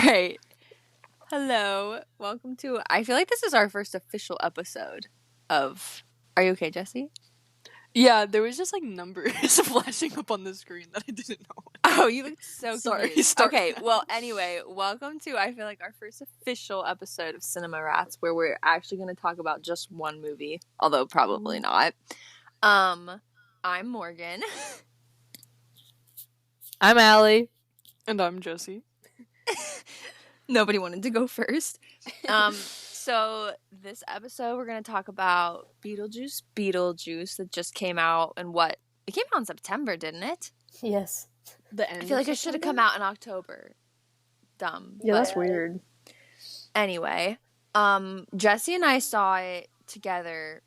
Right. Hello. Welcome to. I feel like this is our first official episode of. Are you okay, Jesse? Yeah, there was just like numbers flashing up on the screen that I didn't know. Oh, you looked so Sorry, confused. start Okay, now. well, anyway, welcome to. I feel like our first official episode of Cinema Rats, where we're actually going to talk about just one movie, although probably not. I'm Morgan. I'm Allie. And I'm Jesse. Nobody wanted to go first. So this episode we're gonna talk about Beetlejuice Beetlejuice that just came out and it came out in September, didn't it? Yes. The end. I feel like it should have come out in October. Dumb. Yeah, but that's weird. anyway, Jesse and I saw it together,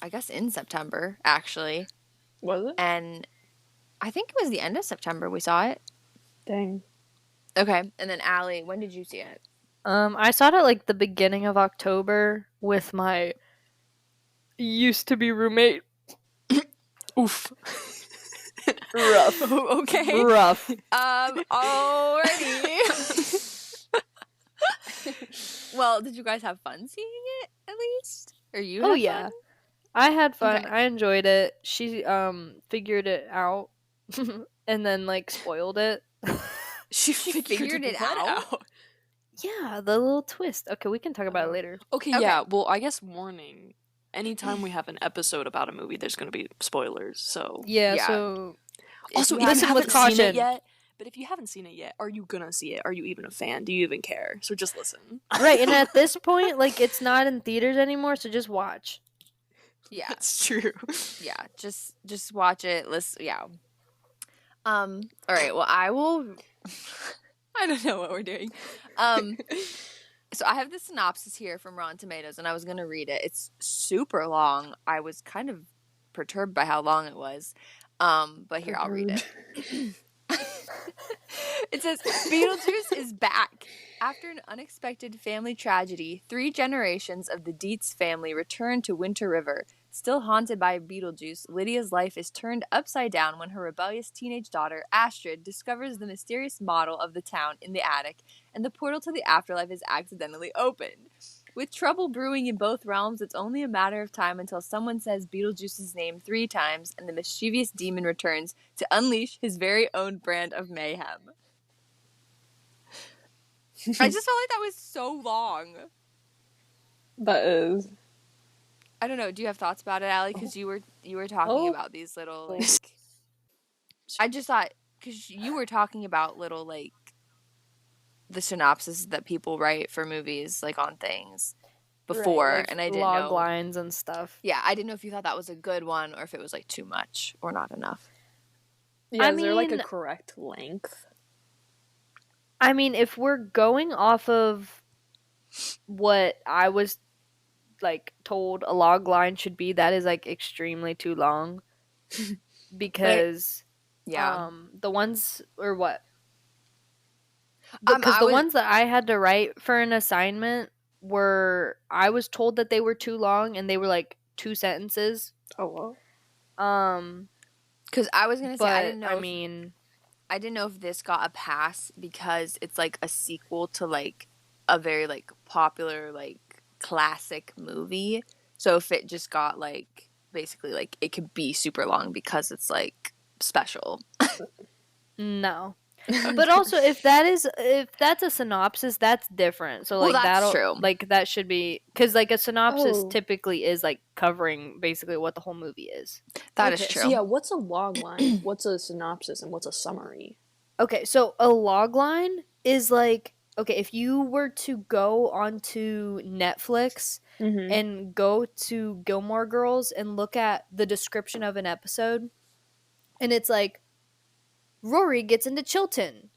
I guess in September, actually. Was it? And I think it was the end of September we saw it. Dang. Okay. And then Allie, when did you see it? I saw it at like the beginning of October with my used to be roommate. Oof. Rough. Okay. Rough. Alrighty. Well, did you guys have fun seeing it at least? Or you had yeah. fun? I had fun. Okay. I enjoyed it. She figured it out and then like spoiled it. She figured it out? Yeah, the little twist. Okay, we can talk about it later. Okay, yeah. Well, I guess warning. Anytime we have an episode about a movie, there's going to be spoilers. So Yeah. So also, you if you haven't haven't seen seen it yet, but if you haven't seen it yet, are you gonna see it? Are you even a fan? Do you even care? So just listen. Right, and at this point, like it's not in theaters anymore, so just watch. Yeah. That's true. Yeah. Just watch it. Listen. Yeah. All right. Well, I will. I don't know what we're doing. So I have the synopsis here from Rotten Tomatoes, and I was gonna read it. It's super long. I was kind of perturbed by how long it was. But here, I'll read it. It says, Beetlejuice is back. After an unexpected family tragedy, 3 generations of the Dietz family return to Winter River. Still haunted by Beetlejuice, Lydia's life is turned upside down when her rebellious teenage daughter, Astrid, discovers the mysterious model of the town in the attic, and the portal to the afterlife is accidentally opened. With trouble brewing in both realms, it's only a matter of time until someone says Beetlejuice's name 3 times and the mischievous demon returns to unleash his very own brand of mayhem. I just felt like that was so long. That is. I don't know. Do you have thoughts about it, Allie? Because you were talking about these little like. I just thought because you were talking about little like the synopsis that people write for movies like on things before, Right, like and I didn't log know lines and stuff. Yeah, I didn't know if you thought that was a good one or if it was like too much or not enough. Yeah, is there like a mean- correct length? I mean, if we're going off of what I was like told a log line should be, that is like extremely too long. Because Yeah. the ones or what? Because the ones that I had to write for an assignment were, I was told that they were too long and they were like 2 sentences. Oh well. Because I was gonna say I didn't know. I didn't know if this got a pass because it's like a sequel to like a very like popular like classic movie. So if it just got like basically like it could be super long because it's like special. No. But also if that's a synopsis, that's different. So like that's true. Like that should be, because like a synopsis typically is like covering basically what the whole movie is. That is true. So yeah, what's a log line? What's a synopsis and what's a summary? Okay, so a log line is like, okay, if you were to go onto Netflix and go to Gilmore Girls and look at the description of an episode, and it's like, Rory gets into Chilton,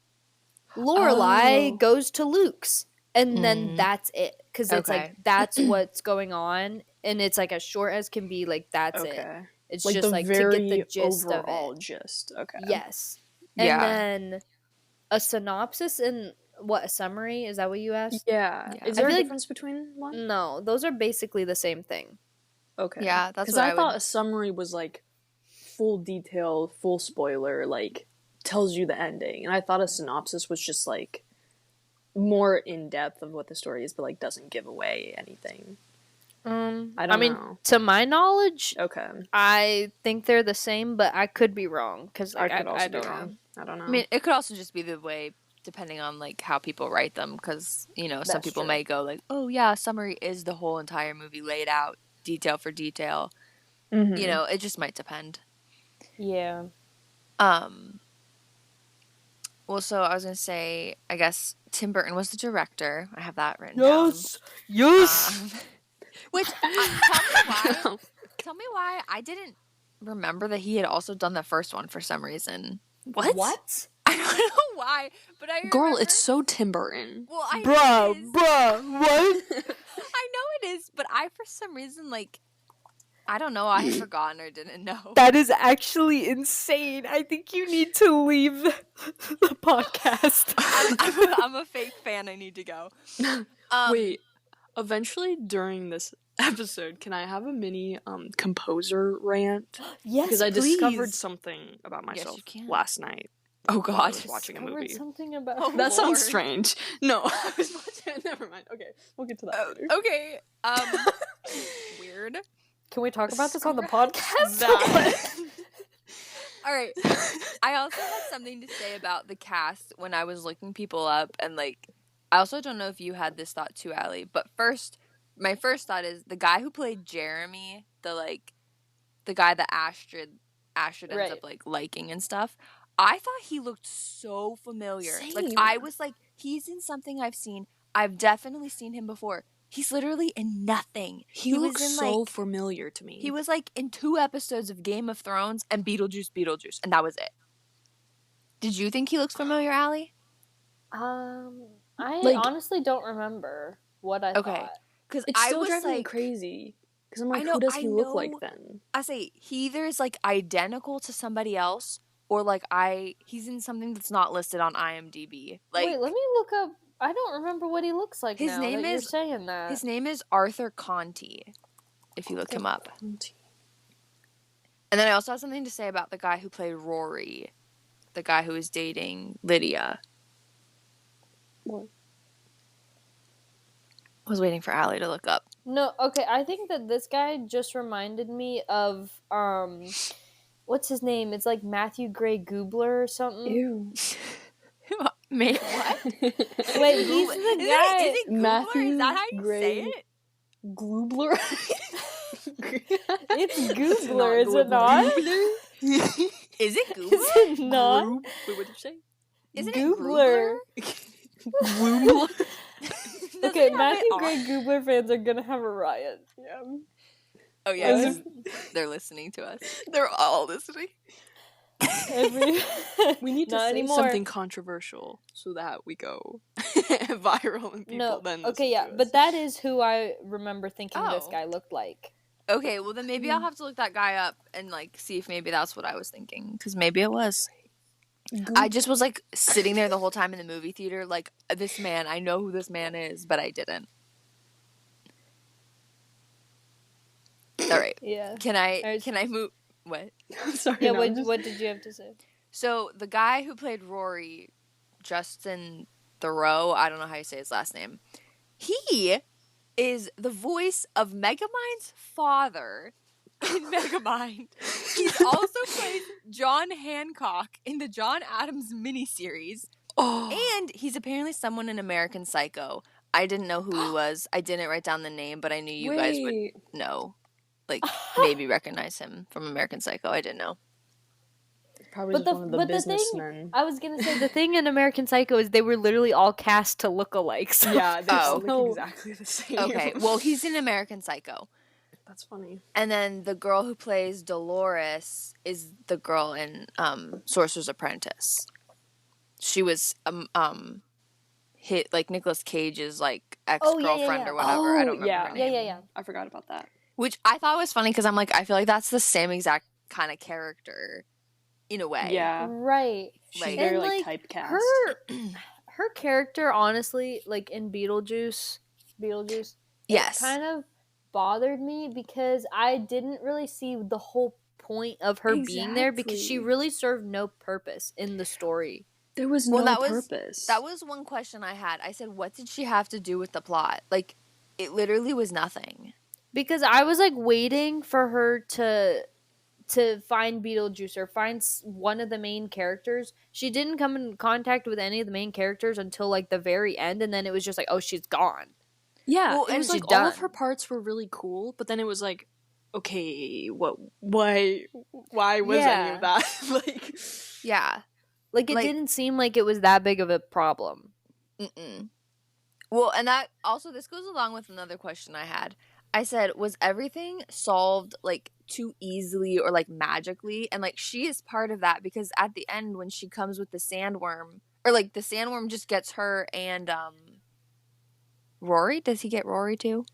Lorelai goes to Luke's, and then that's it. Because it's like, that's what's going on, and it's like as short as can be, like that's it. It's like just like to get the gist of it. Gist. Okay. Yes. And then a synopsis and what, a summary? Is that what you asked? Yeah. Is there a difference between one? No, those are basically the same thing. Okay. Yeah, that's what I thought a summary was like full detail, full spoiler, like tells you the ending, and I thought a synopsis was just like more in depth of what the story is, but like doesn't give away anything. I don't know. To my knowledge, Okay. I think they're the same, but I could be wrong because I could also be don't wrong. know. I don't know. I mean, it could also just be the way, depending on like how people write them, because some That's people true. may go like, "Oh yeah, summary is the whole entire movie laid out, detail for detail." Mhm. It just might depend. Yeah. Well, so I was gonna say, I guess Tim Burton was the director. I have that written down. Yes. Which tell me why I didn't remember that he had also done the first one for some reason. What? I don't know why, but I remember. Girl, it's so Tim Burton. Well, I know it is. Bruh, what? I know it is, but I for some reason I don't know, I had forgotten or didn't know. That is actually insane. I think you need to leave the podcast. I'm a fake fan. I need to go. Wait, eventually during this episode, can I have a mini composer rant? Yes, because I please. discovered something about myself you can. last night. Oh while I God, was watching a Discovered movie. something about Oh, That sounds Lord. strange. No, I was watching. Never mind. Okay, we'll get to that later. Okay. Weird. Can we talk about this on the podcast? That. All right. I also had something to say about the cast when I was looking people up, and like, I also don't know if you had this thought too, Allie. But my first thought is the guy who played Jeremy, the guy that Astrid ends up like liking and stuff. I thought he looked so familiar. Same. Like I was like, he's in something I've seen. I've definitely seen him before. He's literally in nothing. He looks so familiar to me. He was like in 2 episodes of Game of Thrones and Beetlejuice, and that was it. Did you think he looks familiar, Allie? I Like- honestly don't remember what I thought. Because It's I still was driving me like, crazy. Because I'm like, I know- who does I he look like know- then? I say he either is like identical to somebody else, or like he's in something that's not listed on IMDb. Like, Wait, let me look up. I don't remember what he looks like His now name that you're is- saying that. his name is Arthur Conti, if you look him up. And then I also have something to say about the guy who played Rory, the guy who was dating Lydia. What? I was waiting for Allie to look up. No, okay, I think that this guy just reminded me of what's his name? It's like Matthew Gray Goobler or something. Ew. Mate, what? Wait, he's the Is guy. it Googler? Matthew Is that how you Gray. say it? Gloobler? It's Goobler, is it not? Is it Googler? Is it not? Wait, what did you say? Isn't Goobler. it Gloobler? Doesn't Okay, it have Matthew it Gray on? Goobler fans are gonna have a riot. Yeah. Oh yeah, 'cause they're listening to us. They're all listening. Every We need to Not say anymore. something controversial so that we go viral and people no, then okay, listen yeah, to but us. that is who I remember thinking this Oh. guy looked like. Okay, well then maybe I'll have to look that guy up and like see if maybe that's what I was thinking, because maybe it was. I just was like sitting there the whole time in the movie theater, like this man. I know who this man is, but I didn't. All right, Yeah. can I move? What? I'm sorry. Yeah, no, I'm just- what did you have to say? So the guy who played Rory, Justin Thoreau, I don't know how you say his last name. He is the voice of Megamind's father in Megamind. He also plays John Hancock in the John Adams miniseries. Oh. And he's apparently someone in American Psycho. I didn't know who he was. I didn't write down the name, but I knew you guys would Wait. know. Like, maybe recognize him from American Psycho. I didn't know. Probably But just the- one of the but the thing- businessmen. I was gonna say the thing in American Psycho is they were literally all cast to look alike. So Yeah, they all Oh. look exactly the same. Okay, well, he's in American Psycho. That's funny. And then the girl who plays Dolores is the girl in Sorcerer's Apprentice. She was hit like Nicolas Cage's like ex-girlfriend yeah. or whatever. I don't remember yeah. her yeah, name. yeah, yeah. I forgot about that. Which I thought was funny because I'm like, I feel like that's the same exact kind of character in a way. Yeah. Right. She's Like- very And, like like, typecast. Her character, honestly, like in Beetlejuice, it Yes. kind of bothered me because I didn't really see the whole point of her being there because she Exactly. really served no purpose in the story. There was Well, no purpose. that was one question I had. I said, what did she have to do with the plot? Like, it literally was nothing. Because I was like waiting for her to find Beetlejuice or find one of the main characters. She didn't come in contact with any of the main characters until like the very end, and then it was just like, oh, she's gone. Yeah, Well, it and was like she's all of done. her parts were really cool, but then it was like, okay, why was any of that? Like, Yeah. Like, it Like- didn't seem like it was that big of a problem. Mm-mm. Well, and that also, this goes along with another question I had. I said, was everything solved like too easily or like magically? And like she is part of that, because at the end when she comes with the sandworm, or like the sandworm just gets her and Rory. Does he get Rory too?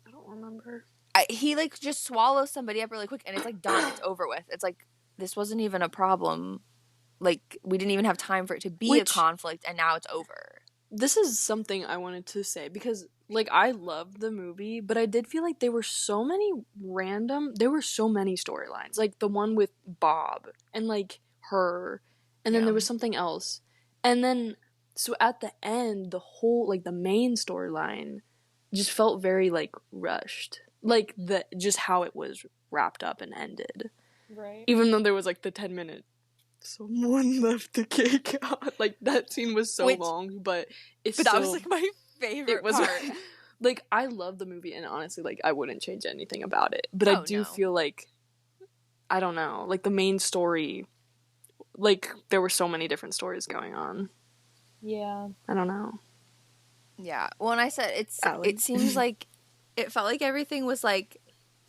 I don't remember. He like just swallows somebody up really quick and it's like done. It's over with. It's like, this wasn't even a problem. Like, we didn't even have time for it to be a conflict, and now it's over. This is something I wanted to say, because like I loved the movie, but I did feel like there were so many storylines. Like the one with Bob and like her, and then there was something else. And then so at the end, the whole like the main storyline just felt very like rushed. Like just how it was wrapped up and ended. Right. Even though there was like the 10-minute someone left the cake out. Like that scene was so long, but that was like my favorite part. Like, I love the movie, and honestly, like, I wouldn't change anything about it. But I do feel like, I don't know, like the main story, like there were so many different stories going on. Yeah. I don't know. Yeah. Well, and I said it seems like it felt like everything was like,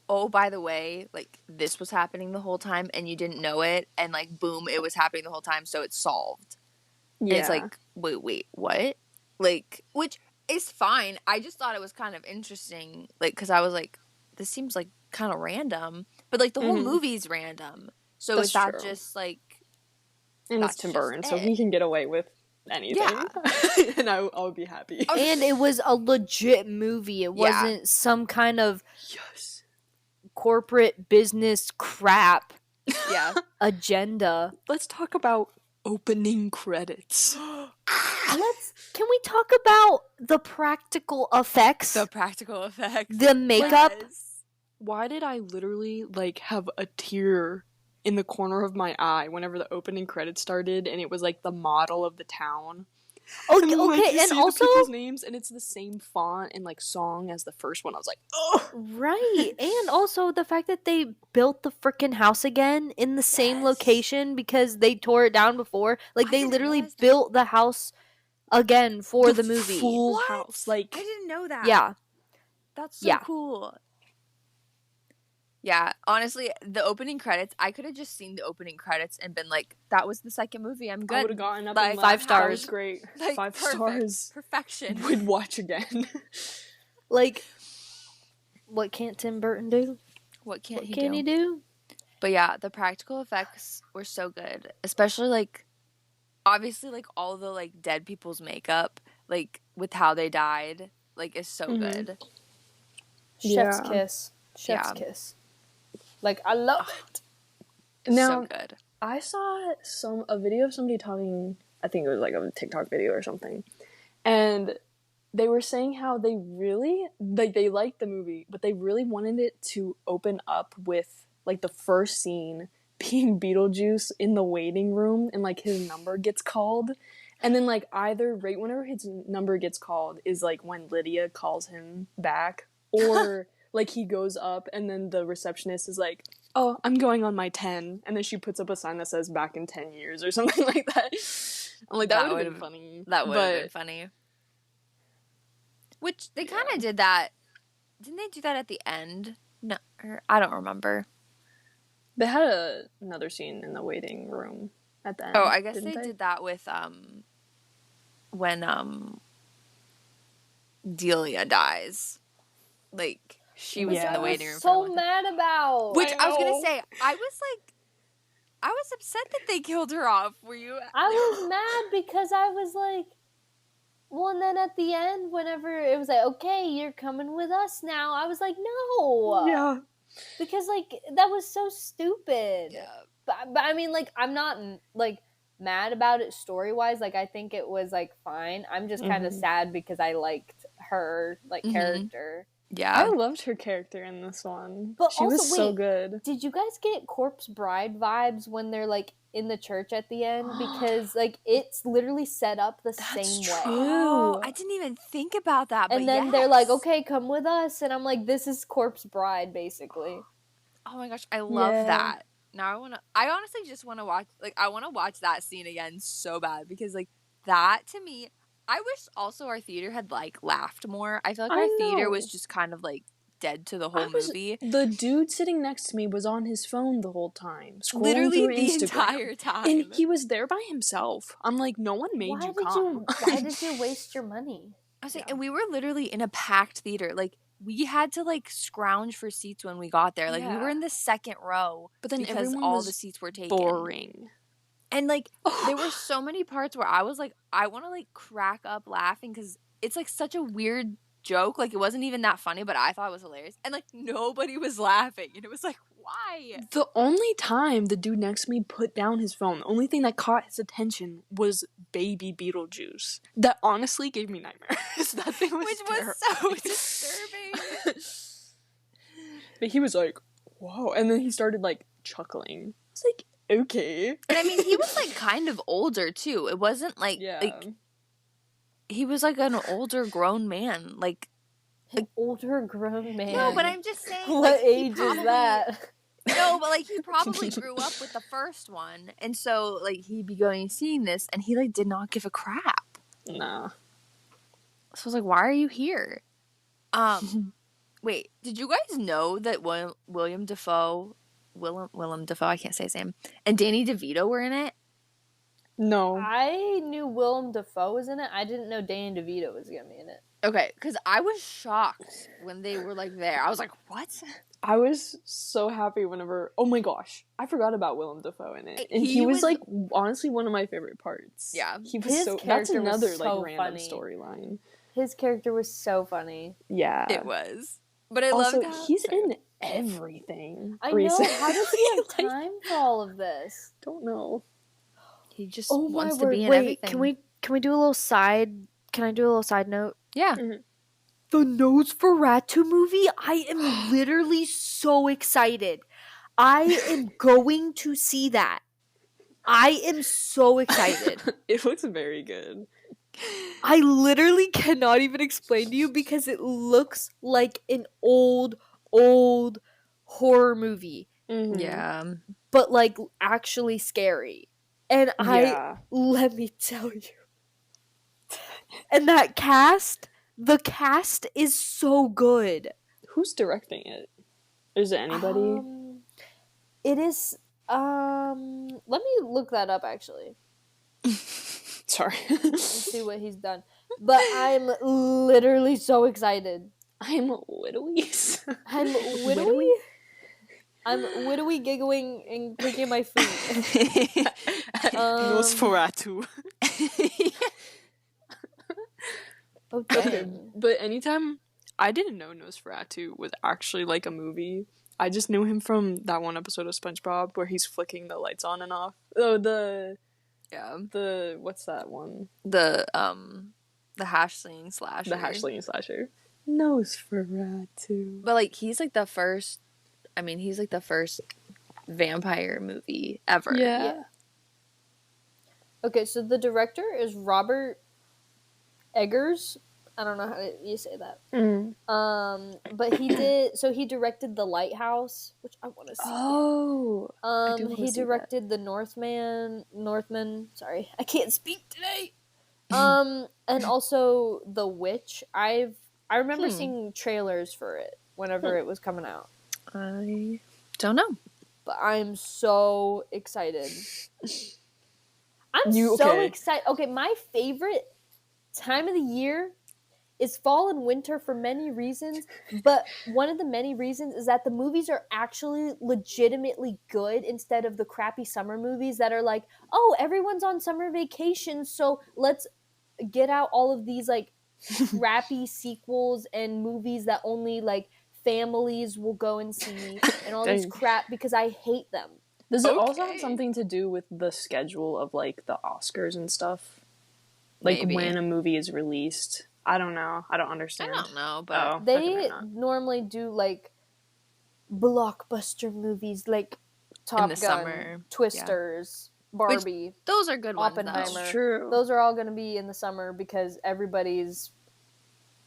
oh, by the way, like this was happening the whole time and you didn't know it, and like boom, it was happening the whole time, so it's solved. Yeah. And it's like, wait, what? Like, which is fine. I just thought it was kind of interesting, like, because I was like, this seems like kind of random, but like the whole movie's random. So is that just like? And it's Tim Burton, so he can get away with anything. Yeah. And I'll be happy. And it was a legit movie. It wasn't some kind of corporate business crap agenda. Let's talk about opening credits. Can we talk about the practical effects? The makeup? Why did I literally like have a tear in the corner of my eye whenever the opening credits started, and it was like the model of the town? Okay, and, like, and also the people's names, and it's the same font and like song as the first one. I was like, oh, right. And also the fact that they built the freaking house again in the same location because they tore it down before. Like, they literally built the house again for the movie. Full house. Like, I didn't know that. Yeah. That's so cool. Yeah, honestly, the opening credits, I could have just seen the opening credits and been like, that was the second movie, I'm good. I would have gotten up like, and 5 stars. That was great. Like, 5 stars. Perfection. Would watch again. Like, what can't Tim Burton do? What can he do? But yeah, the practical effects were so good. Especially, like, obviously, like, all the, like, dead people's makeup, like, with how they died, like, is so good. Chef's kiss. Chef's kiss. Like, I love it. Now, so good. I saw a video of somebody talking, I think it was like a TikTok video or something, and they were saying how they really, like, they liked the movie, but they really wanted it to open up with, like, the first scene being Beetlejuice in the waiting room and, like, his number gets called. And then, like, either right whenever his number gets called is, like, when Lydia calls him back, or... like, he goes up, and then the receptionist is like, oh, I'm going on my 10. And then she puts up a sign that says back in 10 years or something like that. I'm like, that would have been funny. That would have been funny. Which, they kind of did that. Didn't they do that at the end? No, I don't remember. They had another scene in the waiting room at the end. Oh, I guess they did that with, when, Delia dies. Like... She was in the waiting room. So mad about. Which I was gonna say, I was upset that they killed her off. Were you? I was mad because I was like, well, and then at the end, whenever it was like, okay, you're coming with us now, I was like, no. Yeah. Because like that was so stupid. Yeah. But I mean, like, I'm not like mad about it story-wise. Like, I think it was, like, fine. I'm just kind of sad because I liked her, like, character. Yeah. I loved her character in this one. But she also, was so good. Did you guys get Corpse Bride vibes when they're, like, in the church at the end? Because, like, it's literally set up the same way. Oh, I didn't even think about that. And then they're like, okay, come with us. And I'm like, this is Corpse Bride, basically. Oh my gosh, I love that. Now I honestly just want to watch, like, I want to watch that scene again so bad because, like, that to me, I wish also our theater had, like, laughed more. I feel like our theater was just kind of, like, dead to the whole movie. The dude sitting next to me was on his phone the whole time, scrolling literally through the Instagram, entire time. and he was there by himself. I'm like, no one made you come. Why did you waste your money? I was saying, and we were literally in a packed theater. Like, we had to, like, scrounge for seats when we got there. Like, we were in the second row, but then because all the seats were taken. Boring. And, like, there were so many parts where I was like, I want to, like, crack up laughing because it's, like, such a weird joke. Like, it wasn't even that funny, but I thought it was hilarious. And, like, nobody was laughing. And it was like, why? The only time the dude next to me put down his phone, the only thing that caught his attention was baby Beetlejuice. That honestly gave me nightmares. That thing was so disturbing. But he was like, whoa. And then he started, like, chuckling. It's like, okay. And I mean, he was, like, kind of older, too. It wasn't, like, he was, like, an older grown man. Like, an older grown man? No, but I'm just saying. What like, age is that? No, but, like, he probably grew up with the first one. And so, like, he'd be going and seeing this, and he, like, did not give a crap. Nah. So I was like, why are you here? Wait, did you guys know that Willem Dafoe, I can't say his name, and Danny DeVito were in it? No. I knew Willem Dafoe was in it. I didn't know Danny DeVito was going to be in it. Okay, because I was shocked when they were, like, there. I was like, what? I was so happy whenever... Oh my gosh. I forgot about Willem Dafoe in it. And he was, like, honestly one of my favorite parts. Yeah. He was His so... character That's another, was so like, random funny. storyline. His character was so funny. Yeah. It was. But I also, loved how... he's in everything. I know. How does he have time for all of this? Don't know. He just Oh wants my to word. be in Wait, everything. can we do a little side... Can I do a little side note? Yeah. Mm-hmm. The Nosferatu movie? I am literally so excited. I am going to see that. I am so excited. It looks very good. I literally cannot even explain to you because it looks like an old horror movie. Mm-hmm. Yeah. But, like, actually scary. And let me tell you. And that cast... The cast is so good. Who's directing it? Is it anybody? It is. Let me look that up actually. Sorry. And see what he's done. But I'm literally so excited. I'm widowy. I'm widowy. I'm widowy, giggling, and cooking my food. Nosferatu. Okay, but anytime I didn't know Nosferatu was actually like a movie. I just knew him from that one episode of SpongeBob where he's flicking the lights on and off. Oh, the what's that one? The hash slinging slasher. The hash slinging slasher. Nosferatu. But, like, he's like the first vampire movie ever. Yeah. Okay, so the director is Robert Eggers. I don't know how you say that. But he directed The Lighthouse, which I want to see. Oh. He directed The Northman. Sorry, I can't speak today. And also The Witch. I remember seeing trailers for it whenever it was coming out. I don't know. But I'm so excited. I'm so excited. Okay, my favorite time of the year is fall and winter for many reasons, but one of the many reasons is that the movies are actually legitimately good instead of the crappy summer movies that are like, oh, everyone's on summer vacation, so let's get out all of these, like, crappy sequels and movies that only, like, families will go and see and all this crap because I hate them. Does it also have Okay. something to do with the schedule of like the Oscars and stuff? Like Maybe. when a movie is released? I don't know. I don't I understand. don't know, but Oh, okay, They not. normally do like blockbuster movies like in the Top Gun, summer. Twisters, Barbie, Those are good ones, Oppenheimer. though. That's true. Those are all going to be in the summer because everybody's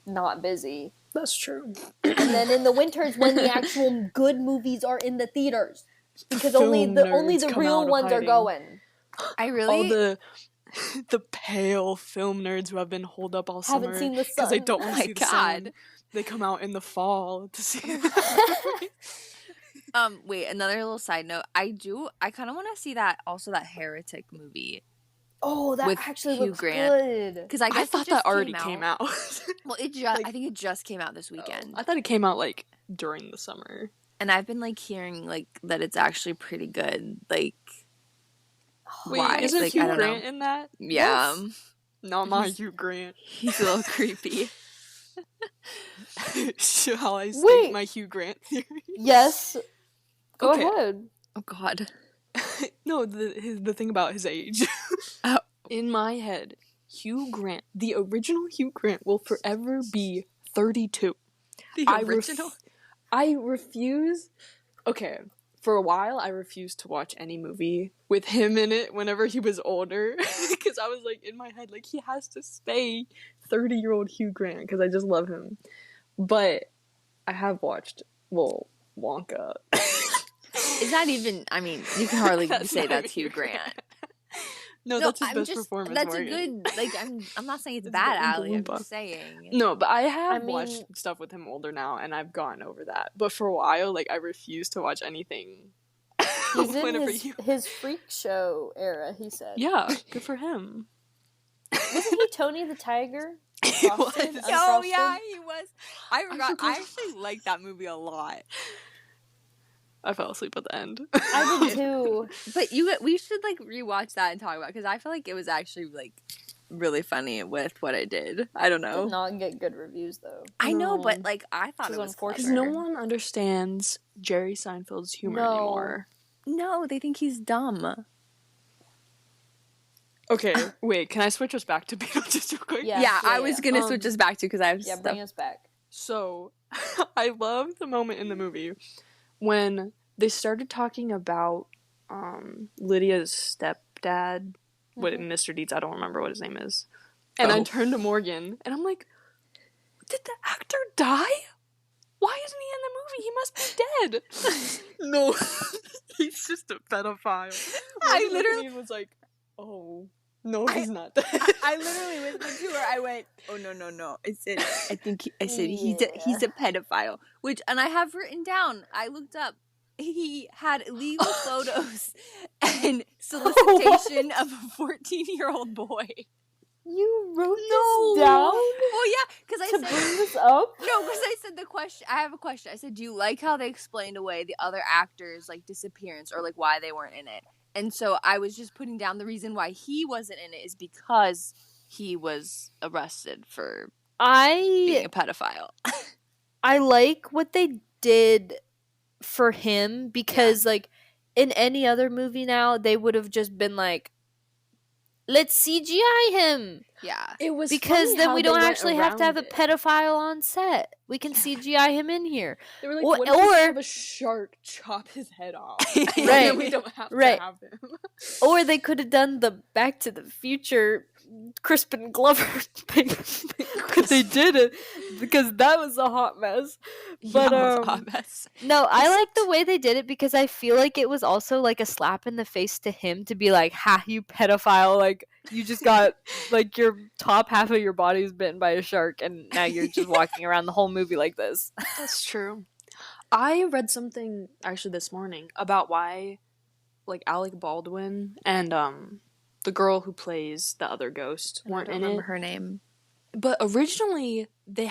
not busy. That's true. And then in the winters when the actual good movies are in the theaters because Film only nerds the come real out of ones are hiding. going. I All really the pale film nerds who have been holed up all Haven't summer seen the because they sun. don't want Oh to my see the sun. God. They come out in the fall to see. wait, another little side note. I kind of want to see that Heretic movie Oh, that with actually Hugh looks Grant. good. Because I I guess thought it just that already came out. Well, Like- I think it just came out this weekend. I thought it came out like during the summer. And I've been like hearing like that it's actually pretty good. Like, Wait, why? isn't Like, Hugh I don't Grant know. in that? Yeah, Not my Hugh Grant. he's a little creepy. Shall I state Wait. my Hugh Grant theory? Yes. Go Okay. ahead. Oh God. No, the thing about his age. Oh. In my head, Hugh Grant, the original Hugh Grant, will forever be 32. The I original. I refuse. Okay, for a while, I refused to watch any movie with him in it whenever he was older. Because I was like, in my head, like, he has to stay 30-year-old Hugh Grant because I just love him. But I have watched, Wonka. Is that even? I mean, you can hardly That's say not that's even Hugh Grant. No, that's his I'm best just. performance. That's Morgan. a good. Like, I'm not saying it's It's bad, the Oompa Allie. I'm Loompa. just saying. No, but I have I watched mean- stuff with him older now, and I've gotten over that. But for a while, like, I refused to watch anything. He's in whenever his freak show era, he said. Yeah, good for him. Wasn't he Tony the Tiger? He was. Unfrosted? Oh Unfrosted? yeah, he was. I forgot. forgot. I actually liked that movie a lot. I fell asleep at the end. I did too. But we should like rewatch that and talk about because I feel like it was actually like really funny with what it did. I don't know. Did not get good reviews though. I know, No. but like I thought This it is was unfortunate. Because clever. no one understands Jerry Seinfeld's humor No. anymore. No, they think he's dumb. Okay, wait, can I switch us back to Beetlejuice real quick? Yeah. I was gonna switch us back to because I have Yeah, stuff. bring us back. So, I love the moment in the movie when they started talking about Lydia's stepdad, Mr. Deeds, I don't remember what his name is. And I Oh. turned to Morgan, and I'm like, did the actor die? Why isn't he in the movie? He must be dead. No, he's just a pedophile. I Morgan looked at literally- me and was like, oh, no, I- he's not dead. I literally whispered to her. I went, "Oh no!" I said, I said he's Yeah. a pedophile." And I have written down. I looked up. He had illegal photos and solicitation of a 14-year-old boy. You wrote No. this down Well, yeah, because I to said bring this up? no, because I said the question. I have a question. I said, "Do you like how they explained away the other actors' like disappearance or like why they weren't in it?" And so I was just putting down the reason why he wasn't in it is because he was arrested for being a pedophile. I like what they did for him because like in any other movie now they would have just been like, let's CGI him Yeah. It was because funny then how we they don't went actually have to have a around it. pedophile on set. We can CGI him in here. They were like, Or- what if we or- have a shark chop his head off? And Right. then we don't have Right. to have him. Or they could have done the Back to the Future Crispin Glover thing. But they did it because that was a hot mess. But Yeah, it was a hot mess. no, I like the way they did it because I feel like it was also like a slap in the face to him to be like, ha, you pedophile, like you just got like your top half of your body is bitten by a shark and now you're just walking around the whole movie like this. That's true. I read something actually this morning about why, like, Alec Baldwin and the girl who plays the other ghost I weren't don't in remember it. her name. But originally they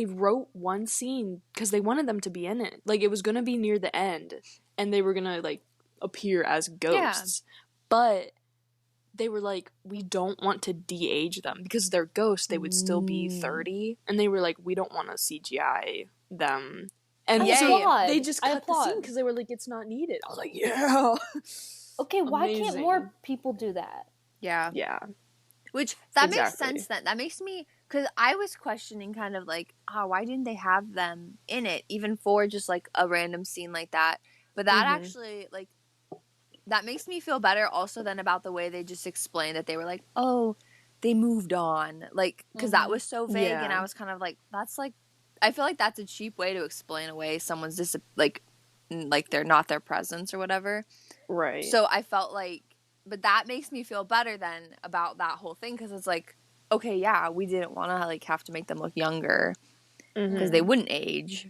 wrote one scene because they wanted them to be in it. Like, it was gonna be near the end, and they were gonna like appear as ghosts. But they were like, we don't want to de-age them because they're ghosts. They would still be 30, and they were like, we don't want to CGI them And I so applaud. they just I cut the scene applaud. because they were like, it's not needed. I was like, yeah. Okay, why can't Amazing. more people do that? Yeah. Yeah. Which, that makes Exactly. sense then. That makes me, because I was questioning kind of like, why didn't they have them in it, even for just like a random scene like that? But that actually, like, that makes me feel better also than about the way they just explained that they were like, oh, they moved on. Like, because that was so vague, and I was kind of like, that's like, I feel like that's a cheap way to explain away someone's like they're not their presence or whatever. Right. So I felt like, but that makes me feel better then about that whole thing, because it's like, okay, yeah, we didn't want to like have to make them look younger because they wouldn't age.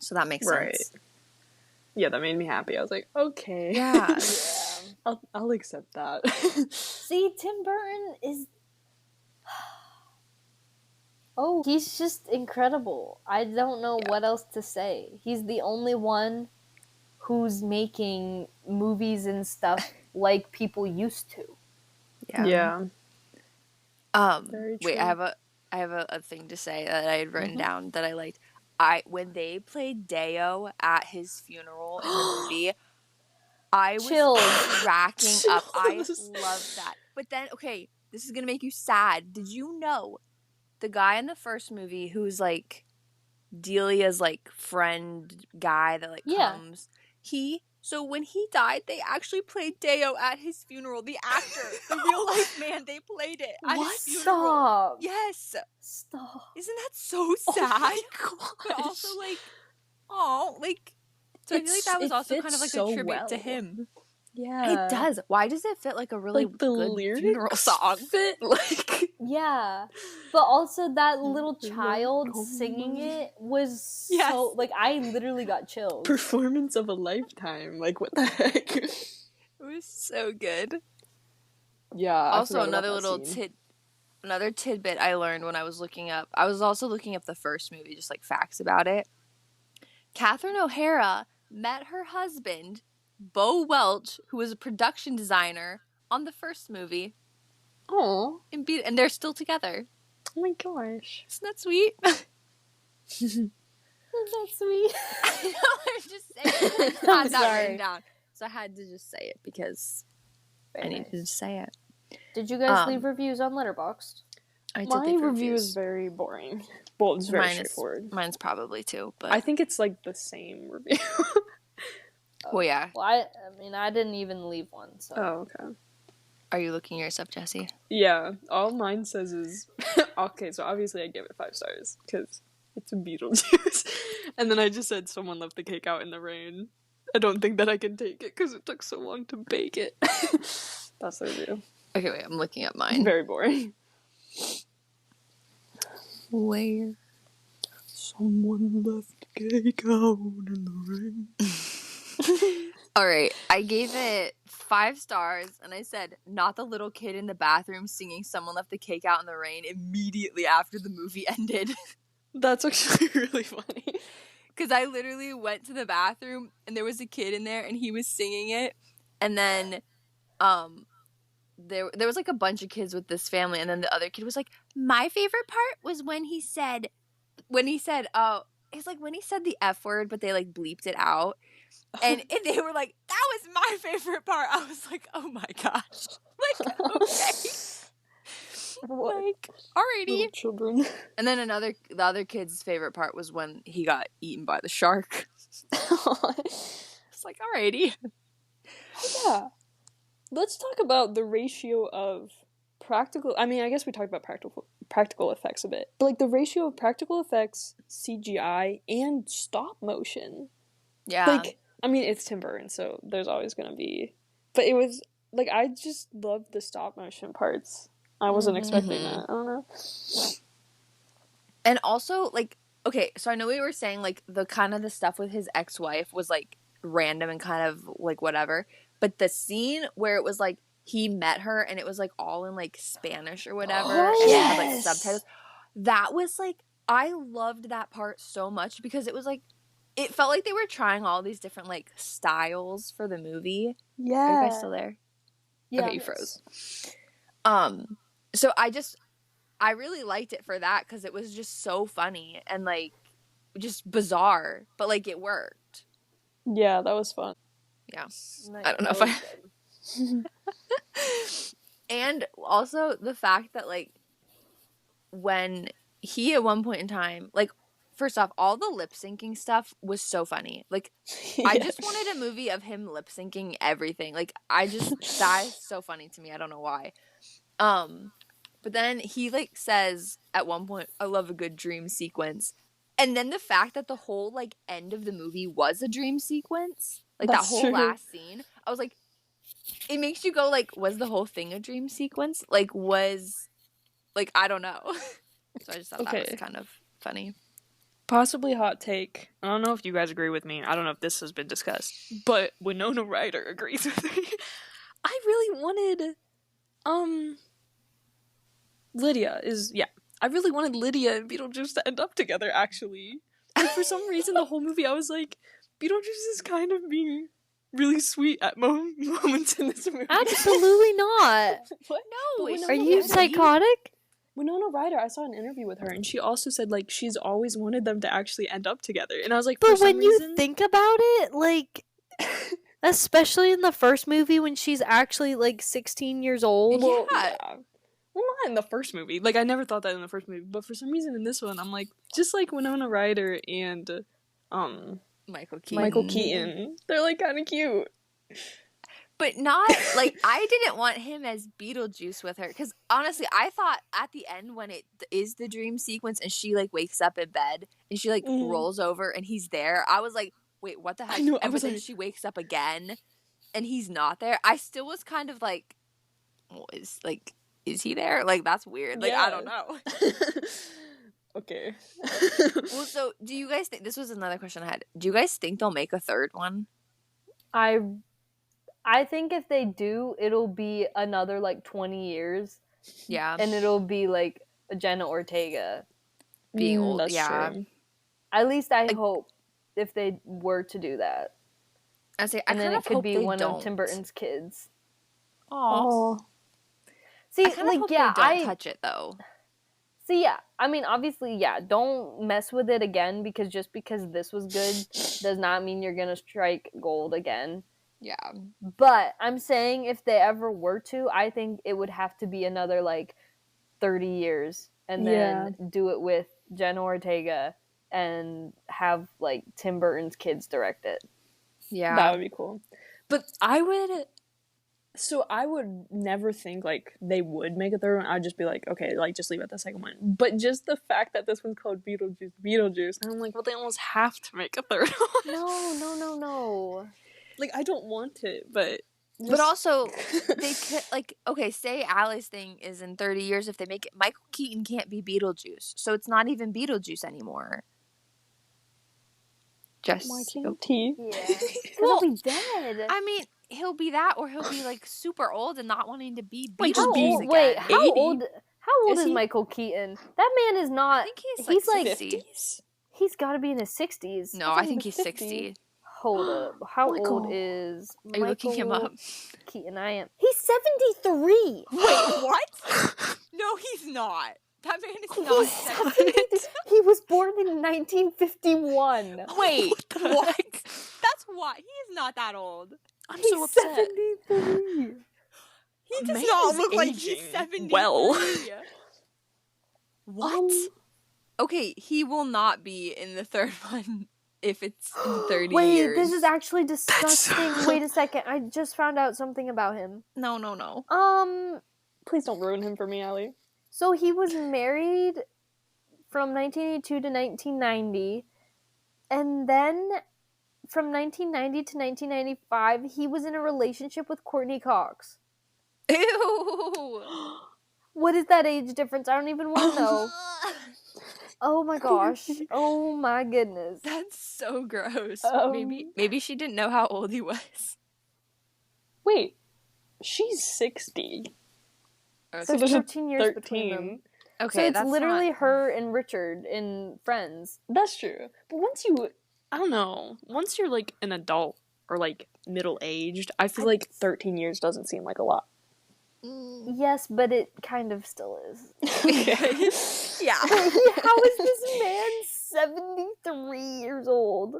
So that makes sense. Yeah, that made me happy. I was like, okay. Yeah. I'll accept that. See, Tim Burton is. Oh, he's just incredible. I don't know what else to say. He's the only one who's making movies and stuff like people used to. Yeah. Very true. Wait, I have a thing to say that I had written down that I liked. When they played Deo at his funeral in the movie, I was Chills. cracking up. I love that. But then, okay, this is gonna make you sad. Did you know the guy in the first movie who's like Delia's like friend guy that like comes? So when he died, they actually played Deo at his funeral. The actor, the real life man, they played it at his funeral. Stop. Yes. Stop. Isn't that so sad? Oh my gosh. But also like, so I feel like that was also kind of like a tribute to him. Yeah. It does. Why does it fit like a really Like the good lyrics funeral song? fit like Yeah. But also that little child singing it was so like I literally got chills. performance of a lifetime. Like what the heck? It was so good. Yeah. Also, another little another tidbit I learned when I was looking up. I was also looking up the first movie, just like facts about it. Catherine O'Hara met her husband, Bo Welch, who was a production designer on the first movie. Oh. And they're still together. Oh my gosh. Isn't that sweet? Isn't that sweet? I know, I'm just saying. I just had that written down. So I had to just say it because I needed to say it. Did you guys leave reviews on Letterboxd? I did. My review is very boring. Well, it's very straightforward. Mine's probably too, but I think it's like the same review. Well, yeah. Well, I mean, I didn't even leave one. So. Oh, okay. Are you looking yours up, Jesse? Yeah, all mine says is okay. So obviously, I give it 5 stars because it's a Beetlejuice, and then I just said someone left the cake out in the rain. I don't think that I can take it because it took so long to bake it. That's the review. Okay, wait. I'm looking up mine. Very boring. Where? Someone left cake out in the rain. All right, I gave it 5 stars, and I said, not the little kid in the bathroom singing "Someone Left the Cake Out in the Rain" immediately after the movie ended. That's actually really funny. Because I literally went to the bathroom, and there was a kid in there, and he was singing it, and then, there was like a bunch of kids with this family, and then the other kid was like, my favorite part was when he said, it's like when he said the F word, but they like bleeped it out. And they were like, that was my favorite part. I was like, oh my gosh. Like, okay. Like, alrighty. Little children. And then the other kid's favorite part was when he got eaten by the shark. It's like, alrighty. Yeah. Let's talk about the ratio of practical. I mean, I guess we talked about practical effects a bit, but like the ratio of practical effects, CGI, and stop motion. Yeah. Like, I mean, it's Tim Burton, so there's always gonna be. But it was like I just loved the stop motion parts. I wasn't expecting that. I don't know. And also, like, okay, so I know we were saying like the kind of the stuff with his ex-wife was like random and kind of like whatever. But the scene where it was like he met her and it was like all in like Spanish or whatever, and it had like subtitles. That was like, I loved that part so much because it was like, it felt like they were trying all these different like styles for the movie. Yeah. Are you guys still there? Yeah. Okay, you froze. So I really liked it for that because it was just so funny and like just bizarre, but like it worked. Yeah, that was fun. Yeah. Nice. I don't know if I... And also the fact that like when he at one point in time, like, first off, all the lip syncing stuff was so funny. Like, I just wanted a movie of him lip syncing everything. Like, that is so funny to me. I don't know why. But then he like says at one point, "I love a good dream sequence," and then the fact that the whole like end of the movie was a dream sequence, like That's that whole true. last scene, I was like, it makes you go like, was the whole thing a dream sequence? Like, I don't know. So I just thought that was kind of funny. Possibly hot take. I don't know if you guys agree with me. I don't know if this has been discussed, but Winona Ryder agrees with me. I really wanted, I really wanted Lydia and Beetlejuice to end up together, actually. Like, for some reason, the whole movie, I was like, Beetlejuice is kind of being really sweet at moments in this movie. Absolutely not. What? No, Are you psychotic? Winona Ryder, I saw an interview with her, and she also said, like, she's always wanted them to actually end up together. And I was like, but when you think about it, like, especially in the first movie when she's actually, like, 16 years old. Well, yeah. Well, not in the first movie. Like, I never thought that in the first movie. But for some reason in this one, I'm like, just like Winona Ryder and, Michael Keaton. Michael Keaton. They're, like, kind of cute. But not, like, I didn't want him as Beetlejuice with her. Because, honestly, I thought at the end when it is the dream sequence and she, like, wakes up in bed and she, like, rolls over and he's there, I was like, wait, what the heck? And then she wakes up again and he's not there. I still was kind of like, well, is he there? Like, that's weird. Like, I don't know. Okay. Well, so, do you guys think, this was another question I had. Do you guys think they'll make a third one? I think if they do, it'll be another, like, 20 years. Yeah. And it'll be, like, Jenna Ortega. Being old, that's true. At least I hope if they were to do that. And then it could be one of Tim Burton's kids. Aww. See, I kind of hope they don't touch it, though. See, yeah. I mean, obviously, yeah. Don't mess with it again because just because this was good does not mean you're going to strike gold again. Yeah. But I'm saying if they ever were to, I think it would have to be another, like, 30 years. And then do it with Jenna Ortega and have, like, Tim Burton's kids direct it. Yeah. That would be cool. But I would never think, like, they would make a third one. I'd just be like, okay, like, just leave it at the second one. But just the fact that this one's called Beetlejuice, and I'm like, well, they almost have to make a third one. No. Like, I don't want it, but... But also, they could, like, okay, say Allie's thing is in 30 years. If they make it, Michael Keaton can't be Beetlejuice. So it's not even Beetlejuice anymore. Why can't he? Yeah. Because he'll be dead. I mean, he'll be that, or he'll be, like, super old and not wanting to be Beetlejuice again. Wait, how old is Michael Keaton? That man is not... I think he's like 50s? He's got to be in his 60s. No, I think he's 60. Hold up. How old is Are you looking him up? Keaton? I am. He's 73. Wait, what? No, he's not. That man is not 70. He was born in 1951. Wait, what? That's why. He is not that old. I'm so upset. 73. He does not look like he's 73. Well. What? Okay, he will not be in the third one. If it's in 30 years. Wait, this is actually disgusting. Wait a second. I just found out something about him. No. Please don't ruin him for me, Allie. So he was married from 1982 to 1990. And then from 1990 to 1995, he was in a relationship with Courtney Cox. Ew. What is that age difference? I don't even want to know. Oh my gosh. Oh my goodness. That's so gross. Maybe she didn't know how old he was. Wait. She's 60. So there's 13 years between them. Okay, so it's that's literally not... her and Richard in Friends. That's true. But once you're like an adult or like middle-aged, I feel like 13 years doesn't seem like a lot. Yes, but it kind of still is. Okay. Yeah. How is this man 73 years old.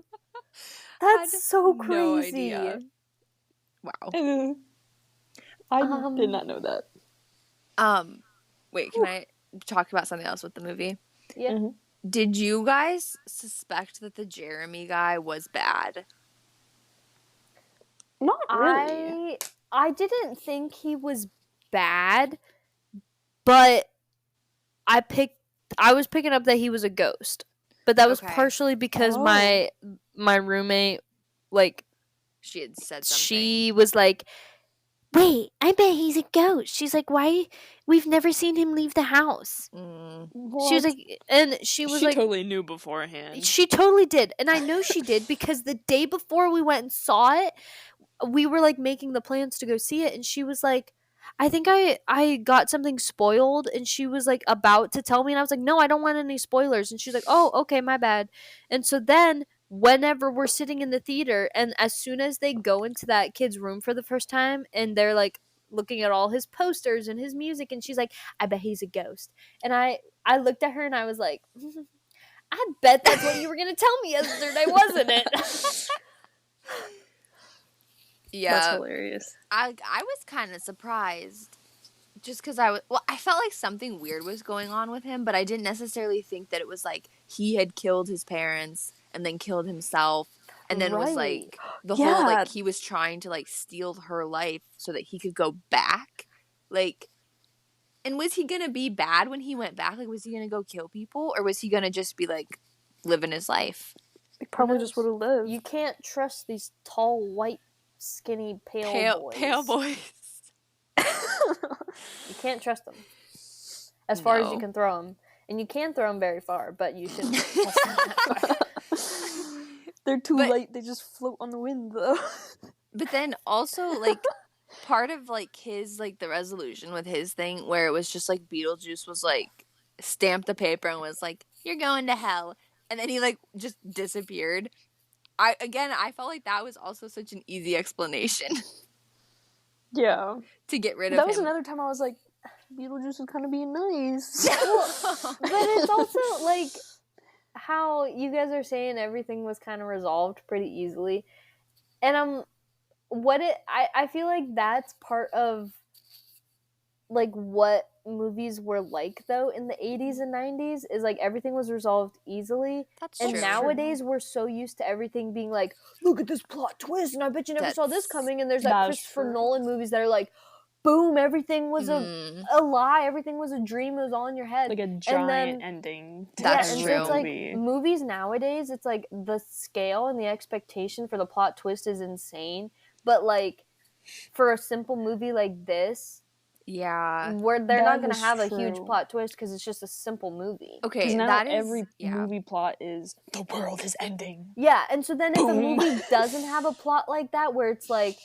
That's so crazy. No idea. Wow. I did not know that. Wait, can I talk about something else with the movie? Yeah. Mm-hmm. Did you guys suspect that the Jeremy guy was bad? Not really. I didn't think he was bad, but I was picking up that he was a ghost. But that was partially because my roommate, like, she had said something. She was like, wait, I bet he's a ghost. She's like, why? We've never seen him leave the house. She was like, and she totally knew beforehand. She totally did. And I know she did because the day before we went and saw it, we were like making the plans to go see it. And she was like, I think I got something spoiled. And she was like about to tell me. And I was like, no, I don't want any spoilers. And she's like, oh, okay, my bad. And so then whenever we're sitting in the theater and as soon as they go into that kid's room for the first time and they're like looking at all his posters and his music and she's like, I bet he's a ghost. And I looked at her and I was like, I bet that's what you were going to tell me yesterday, wasn't it? Yeah. That's hilarious. I was kind of surprised just because I felt like something weird was going on with him, but I didn't necessarily think that it was like he had killed his parents and then killed himself and then was like the whole like he was trying to like steal her life so that he could go back. Like, and was he gonna be bad when he went back? Like, was he gonna go kill people or was he gonna just be like living his life? He probably just would have lived. You can't trust these tall, white, skinny, pale boys. Pale boys. You can't trust them. As far as you can throw them. And you can throw them very far, but you shouldn't trust them that far. They're too light. They just float on the wind, though. But then also, like, part of, like, his, like, the resolution with his thing where it was just, like, Beetlejuice was, like, stamped the paper and was like, you're going to hell. And then he, like, just disappeared. I felt like that was also such an easy explanation. Yeah. To get rid of him. That was another time I was like, Beetlejuice was kind of being nice. But it's also, like, how you guys are saying everything was kind of resolved pretty easily. And I feel like that's part of, like, what movies were like, though, in the 80s and 90s, is, like, everything was resolved easily. That's and true. Nowadays, we're so used to everything being like, look at this plot twist, and I bet you never saw this coming, and there's, like, Christopher Nolan movies that are like, boom, everything was a lie, everything was a dream, it was all in your head. Like a giant ending. That's true. So it's like, movies nowadays, it's like, the scale and the expectation for the plot twist is insane, but, like, for a simple movie like this, where they're not going to have a huge plot twist because it's just a simple movie. Okay, because now that is, every movie plot is the world is ending. Yeah, and so then if a movie doesn't have a plot like that, where it's like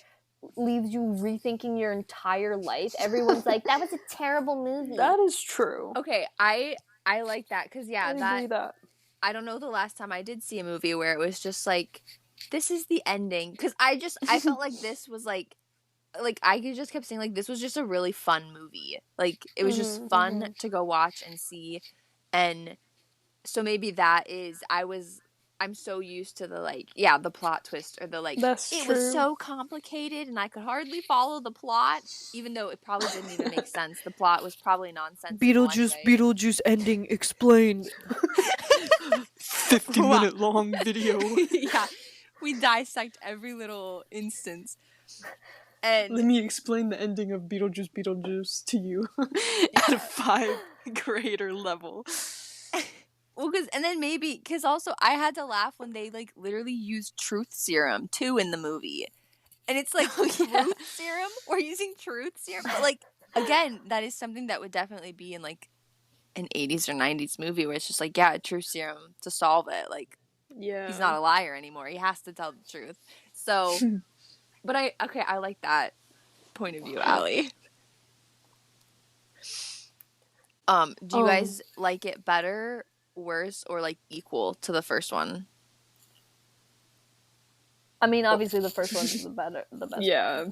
leaves you rethinking your entire life, everyone's like, that was a terrible movie. That is true. Okay, I like that because I agree that. I don't know the last time I did see a movie where it was just like, this is the ending, because I felt like this was like I just kept saying, like, this was just a really fun movie. Like, it was just fun to go watch and see. And so maybe that is, I'm so used to the, like, the plot twist or the, like, That's it true. was so complicated and I could hardly follow the plot, even though it probably didn't even make sense. The plot was probably nonsensical Beetlejuice ending explained. 50-minute long video. Yeah. We dissect every little instance. And let me explain the ending of Beetlejuice to you at a 5th grader level. Well, because also I had to laugh when they, like, literally used truth serum, too, in the movie. And it's like, truth serum? We're using truth serum? But, like, again, that is something that would definitely be in, like, an 80s or 90s movie where it's just like, truth serum to solve it. Like, he's not a liar anymore. He has to tell the truth. So... But I like that point of view, Allie. Do you guys like it better, worse, or, like, equal to the first one? I mean, obviously the first one's the best. Yeah.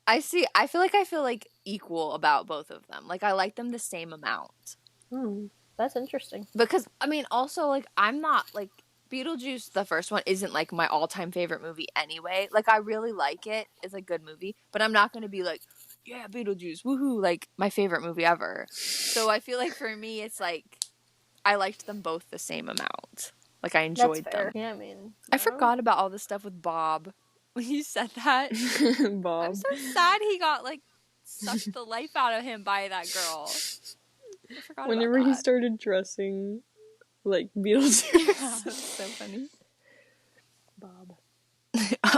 I feel like equal about both of them. Like, I like them the same amount. That's interesting. Because, I mean, also, like, I'm not, like, Beetlejuice, the first one, isn't, like, my all-time favorite movie anyway. Like, I really like it. It's a good movie. But I'm not going to be like, yeah, Beetlejuice, woohoo, like, my favorite movie ever. So I feel like for me, it's, like, I liked them both the same amount. Like, I enjoyed them. Yeah, I mean, I forgot about all the stuff with Bob when you said that. Bob. I'm so sad he got, like, sucked the life out of him by that girl. I forgot Whenever about he that. started dressing like Beetlejuice. Yeah, that's so funny. Bob.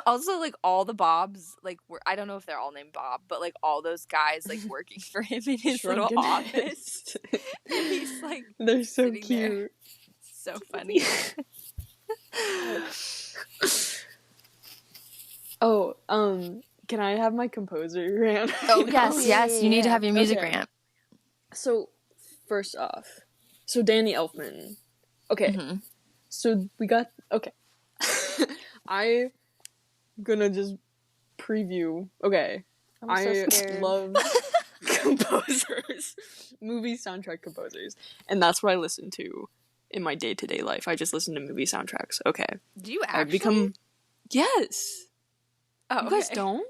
Also, like, all the Bobs, like, I don't know if they're all named Bob, but, like, all those guys, like, working for him in his little Shrunken office. And he's, like, they're so sitting cute. there. So funny. Oh, can I have my composer rant? Oh, yes. You need to have your music Okay. rant. So, first off, Danny Elfman. Okay. Mm-hmm. So we got I'm gonna just preview. Okay. I'm so scared. love composers, movie soundtrack composers, and that's what I listen to in my day-to-day life. I just listen to movie soundtracks. Okay. Do you actually? I've become yes. Oh, You guys okay. don't?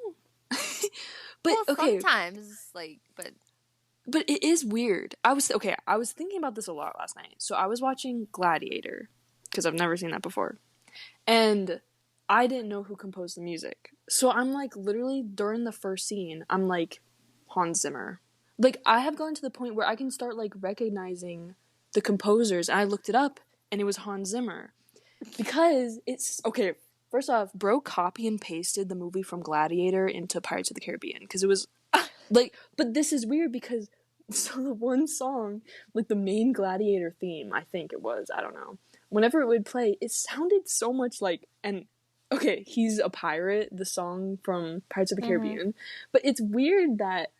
But well, okay. sometimes, like, But it is weird. I was thinking about this a lot last night. So I was watching Gladiator because I've never seen that before. And I didn't know who composed the music. So I'm like literally during the first scene, I'm like Hans Zimmer. Like I have gone to the point where I can start like recognizing the composers. And I looked it up and it was Hans Zimmer. Because it's okay, first off, bro copy and pasted the movie from Gladiator into Pirates of the Caribbean because it was like, but this is weird because so the one song, like the main Gladiator theme, I think it was, I don't know. Whenever it would play, it sounded so much like, and okay, he's a pirate, the song from Pirates of the Caribbean, but it's weird that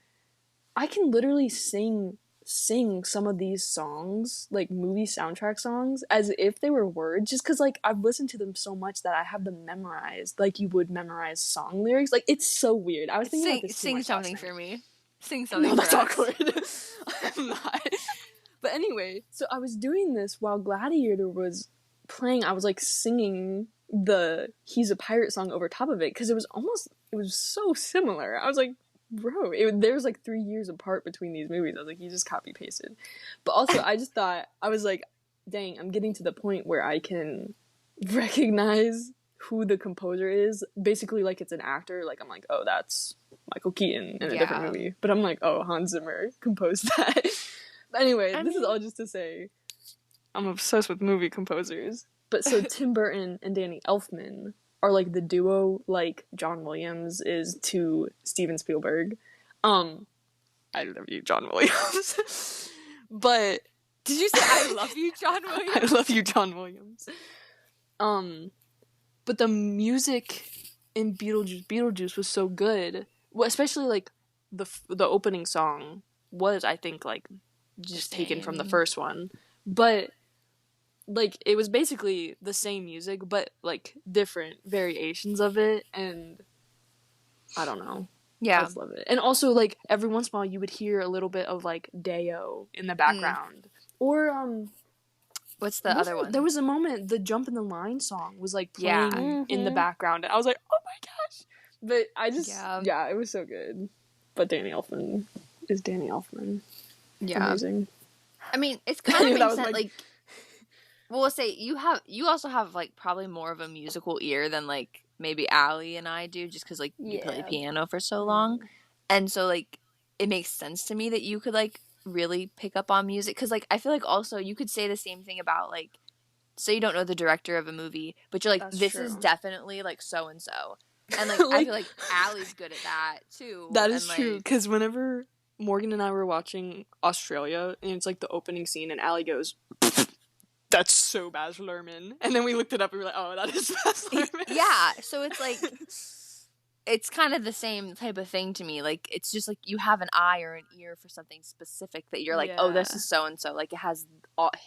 I can literally sing some of these songs, like movie soundtrack songs, as if they were words, just because like I've listened to them so much that I have them memorized, like you would memorize song lyrics. Like it's so weird. I was thinking about this too sing much something last night. for me. Sing something. No, that's for us. awkward. I'm not. But anyway, so I was doing this while Gladiator was playing. I was like singing the "He's a Pirate" song over top of it because it was so similar. I was like, bro, there's like 3 years apart between these movies. I was like, you just copy pasted. But also, I just thought, I was like, dang, I'm getting to the point where I can recognize who the composer is. Basically, like it's an actor. Like I'm like, oh, that's Michael Keaton in a different movie. But I'm like, oh, Hans Zimmer composed that. But anyway, this is all just to say, I'm obsessed with movie composers. But so Tim Burton and Danny Elfman are like the duo like John Williams is to Steven Spielberg. I love you, John Williams. But did you say I love you, John Williams? I love you, John Williams. But the music in Beetlejuice was so good. Well, especially like the opening song was, I think, like just taken from the first one. But like it was basically the same music but like different variations of it, and I don't know. Yeah. I just love it. And also like every once in a while you would hear a little bit of like Deo in the background. Or what's the other one? There was a moment the Jump in the Line song was like playing in the background and I was like, oh my gosh. But I just it was so good. But Danny Elfman is Danny Elfman. Yeah. Amazing. I mean, it's kind of makes sense. Like, well, we'll say you also have like probably more of a musical ear than like maybe Allie and I do, just because like you play piano for so long, and so like it makes sense to me that you could like really pick up on music, because like I feel like also you could say the same thing about like, so you don't know the director of a movie, but you're like, that's this true. Is definitely like so and so, and like I feel like Allie's good at that too. That is true, because whenever Morgan and I were watching Australia, and it's like the opening scene, and Allie goes, "That's so Baz Luhrmann," and then we looked it up, and we were like, "Oh, that is Baz Luhrmann." Yeah, so it's like, it's kind of the same type of thing to me. Like, it's just like you have an eye or an ear for something specific that you're like, oh, this is so and so. Like, it has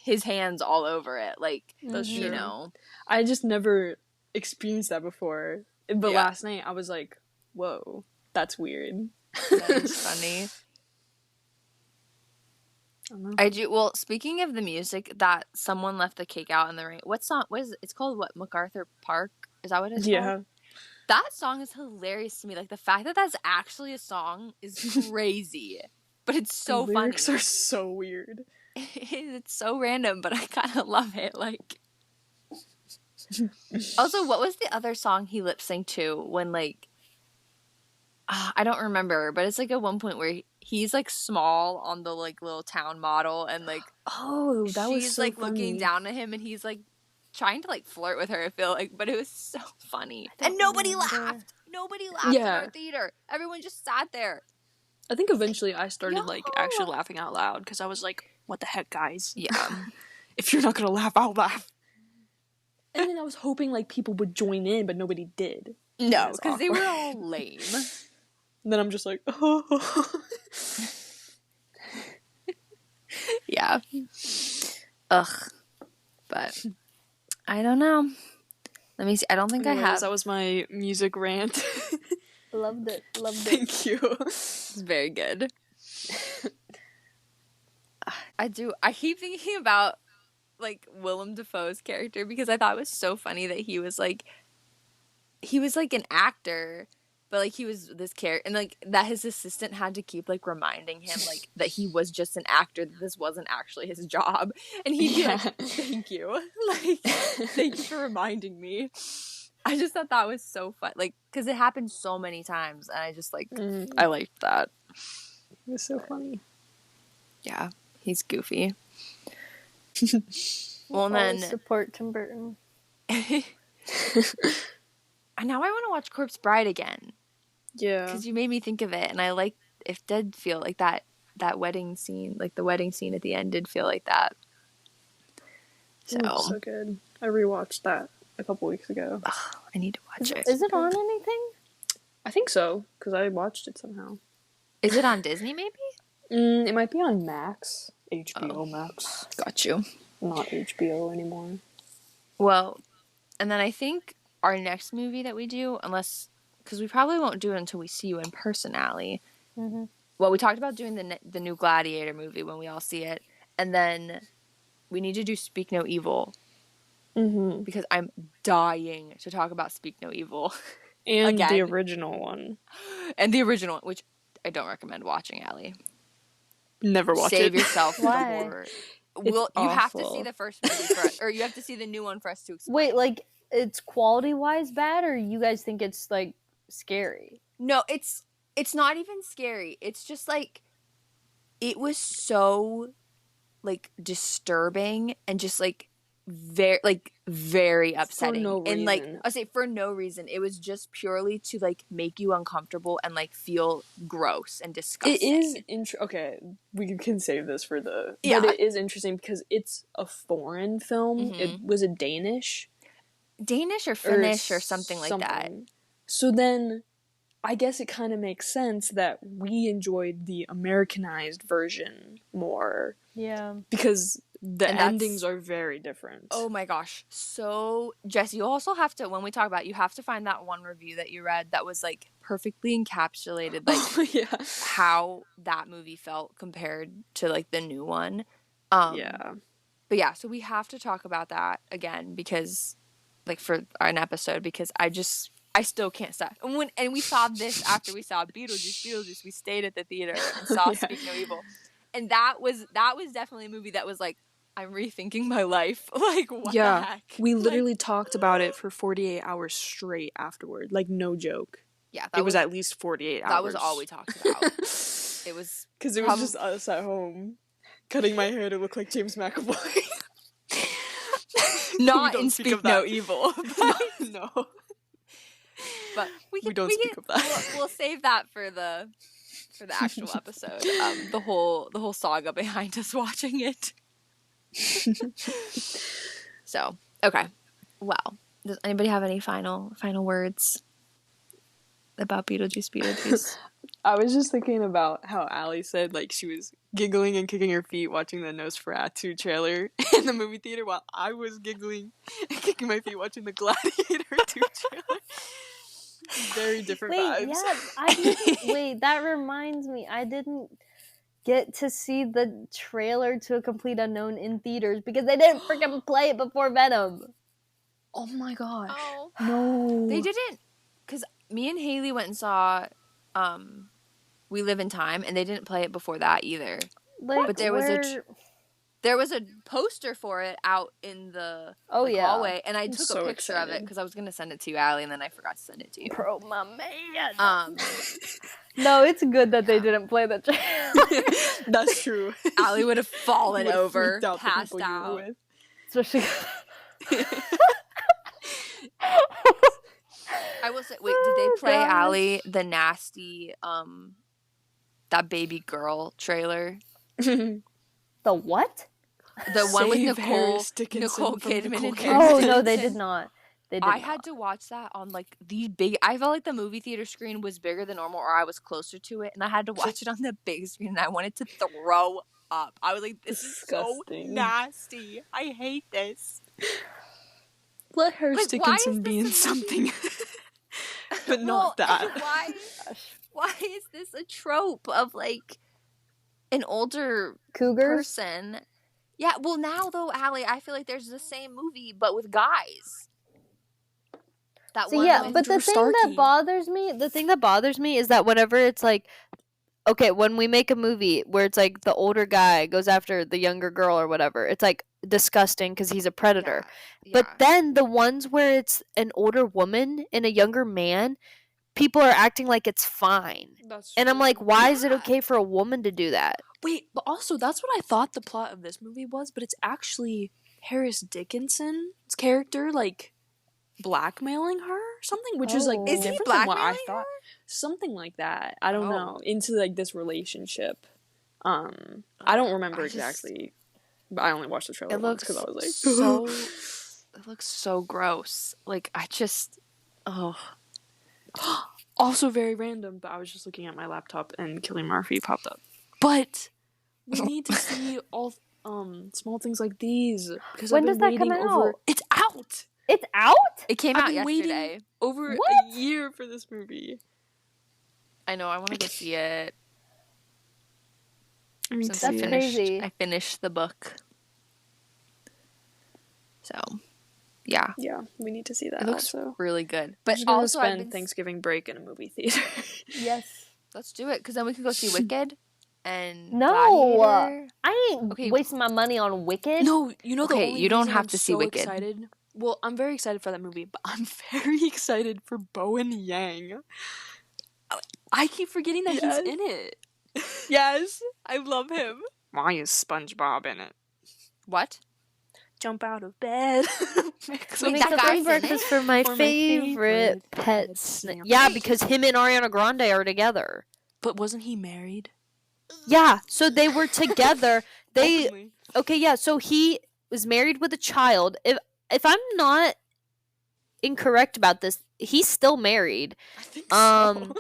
his hands all over it. Like, that's true. You know, I just never experienced that before. But last night I was like, "Whoa, that's weird." That is funny. don't know. I do. Well, speaking of the music, that someone left the cake out in the rain. What song? What is it? It's called what? MacArthur Park? Is that what it's Yeah. called? That song is hilarious to me. Like the fact that that's actually a song is crazy, but it's so the lyrics funny. are so weird. It's so random, but I kind of love it. Like, also, what was the other song he lip synced to when like I don't remember, but it's like at one point where he's like small on the like little town model, and like Oh, that was she's so like funny. looking down at him, and he's like trying to like flirt with her. I feel like, but it was so funny, and don't nobody remember. laughed. Nobody laughed in Yeah. our theater. Everyone just sat there. I think eventually I started Yo. like actually laughing out loud because I was like, "What the heck, guys? Yeah. If you're not gonna laugh, I'll laugh." And then I was hoping like people would join in, but nobody did. No, That's because they awkward. were all lame. And then I'm just like, oh. Yeah. Ugh. But I don't know. Let me see. I don't think I Anyways, have. that was my music rant. Loved it. Thank you. It's very good. I do. I keep thinking about like Willem Dafoe's character because I thought it was so funny that he was like an actor, but like he was this character, and like that his assistant had to keep like reminding him like that he was just an actor, that this wasn't actually his job, and he'd be like, "Thank you, like thank you for reminding me." I just thought that was so fun, like because it happened so many times, and I just like I liked that. It was so funny. Yeah, he's goofy. Well, and Always then support Tim Burton. And now I want to watch Corpse Bride again Yeah. because you made me think of it, and I like it did feel like that wedding scene, like the wedding scene at the end, did feel like that. So, So good. I rewatched that a couple weeks ago. I need to watch it. Is it on anything? I think so because I watched it somehow. Is it on Disney? Maybe. It might be on Max, HBO Max, Got you. not HBO anymore. Well, and then I think our next movie that we do, because we probably won't do it until we see you in person, Allie. Mm-hmm. Well, we talked about doing the new Gladiator movie when we all see it, and then we need to do Speak No Evil Mm-hmm. because I'm dying to talk about Speak No Evil. And Again. the original one. And the original one, which I don't recommend watching, Allie. Never watch Save it. yourself the Why? horror. You have to see awful. the first movie for us, or you have to see the new one for us to explain. Wait, like it's quality wise bad, or you guys think it's like scary? No, it's not even scary. It's just like it was so like disturbing and just like very upsetting. no And like reason. I say for no reason. It was just purely to like make you uncomfortable and like feel gross and disgusting. It is okay, we can save this for the... Yeah. But it is interesting because it's a foreign film. Mhm. It was a Danish or Finnish or something like that. So then I guess it kind of makes sense that we enjoyed the Americanized version more Yeah. because the And that's- endings are very different. Oh my gosh. So, Jess, you also have to, when we talk about it, you have to find that one review that you read that was like perfectly encapsulated like yeah. how that movie felt compared to like the new one. Yeah. But yeah, so we have to talk about that again because like for an episode because I still can't stop. And we saw this after we saw Beetlejuice. We stayed at the theater and saw Yeah. Speak No Evil. And that was definitely a movie that was like, I'm rethinking my life. Like, what Yeah. the heck? We Like, literally talked about it for 48 hours straight afterward. Like, no joke. yeah, It was at least 48 hours. that was all we talked about. It was Because it was just us at home cutting my hair to look like James McAvoy. not don't in speak Speak of No that. Evil. No. But we don't speak of that. We'll save that for the actual episode. The whole saga behind us watching it. So, okay. Well, does anybody have any final words about Beetlejuice? I was just thinking about how Allie said, like, she was giggling and kicking her feet watching the Nosferatu trailer in the movie theater while I was giggling and kicking my feet watching the Gladiator 2 trailer. Very different vibes. That reminds me. I didn't get to see the trailer to A Complete Unknown in theaters because they didn't freaking play it before Venom. Oh my gosh. Oh. No. They didn't, because me and Haley went and saw We Live in Time, and they didn't play it before that either. Like, but there was a poster for it out in the hallway, and I took a picture of it because I was going to send it to you, Allie, and then I forgot to send it to you. Bro, my man. No, it's good that they didn't play the trailer. That's true. Allie would have fallen over, passed out. Especially. I will say, wait, did they play Allie the nasty, that baby girl trailer? The what? The one with Nicole Kidman and Oh, no, they did not. I had to watch that on like these big. I felt like the movie theater screen was bigger than normal, or I was closer to it, and I had to watch it on the big screen, and I wanted to throw up. I was like, "This is so nasty. I hate this." Let her stick in some beans something, but not that. Why is this a trope of like an older person? Yeah, well now though, Allie, I feel like there's the same movie but with guys. But the thing that bothers me is that whenever it's like, okay, when we make a movie where it's like the older guy goes after the younger girl or whatever, it's like disgusting because he's a predator. Yeah. But then the ones where it's an older woman and a younger man, people are acting like it's fine. And I'm like, why is it okay for a woman to do that? Wait, but also that's what I thought the plot of this movie was, but it's actually Harris Dickinson's character like blackmailing her or something, which is like is different he than what I blackmailing thought. Something like that. I don't know. Into like this relationship. I don't remember exactly. But I only watched the trailer once because I was like, it looks so gross. Like I just Also very random, but I was just looking at my laptop and Cillian Murphy popped up. But we need to see all small things like these because when does that come out? It's out. It's out? It came out yesterday. Over a year for this movie. I know. I want to go see it. That's crazy. I finished the book. So, yeah. Yeah, we need to see that. It looks really good. But I'm also spend Thanksgiving break in a movie theater. Yes. Let's do it because then we can go see Wicked. And Gladiator. I ain't wasting my money on Wicked. No, you know the only you don't reason have I'm to see so Wicked. Excited? Well, I'm very excited for that movie, but I'm very excited for Bowen Yang. I keep forgetting that he's in it. Yes, I love him. Why is SpongeBob in it? What? Jump out of bed. That guy's breakfast for my favorite pet snake. Yeah, because him and Ariana Grande are together. But wasn't he married? Yeah, so they were together. So he was married with a child. If I'm not incorrect about this, he's still married. I think so.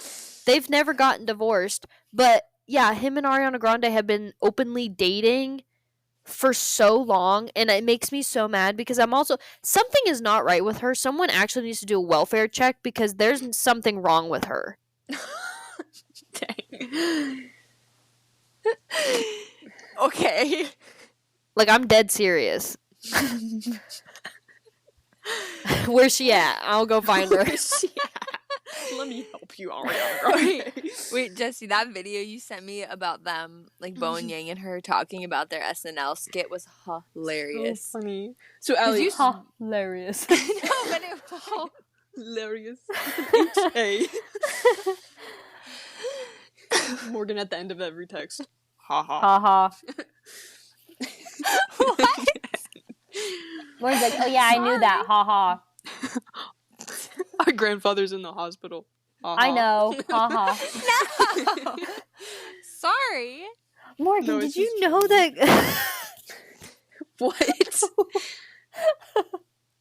They've never gotten divorced, but yeah, him and Ariana Grande have been openly dating for so long, and it makes me so mad because something is not right with her. Someone actually needs to do a welfare check because there's something wrong with her. Dang. Okay. Like, I'm dead serious. Where's she at? I'll go find her. Where's she at? Let me help you, Ariana. Wait, Jesse, that video you sent me about them, like Bowen Yang and her talking about their SNL skit was hilarious. So funny. So, Allie, hilarious. No, but it was hilarious. H-A. Morgan at the end of every text. Ha ha. Ha ha. What? Morgan's like, oh yeah, I knew that. Ha ha. Our grandfather's in the hospital. Ha, I know. Ha ha. No. Sorry. Morgan, did you know that? What?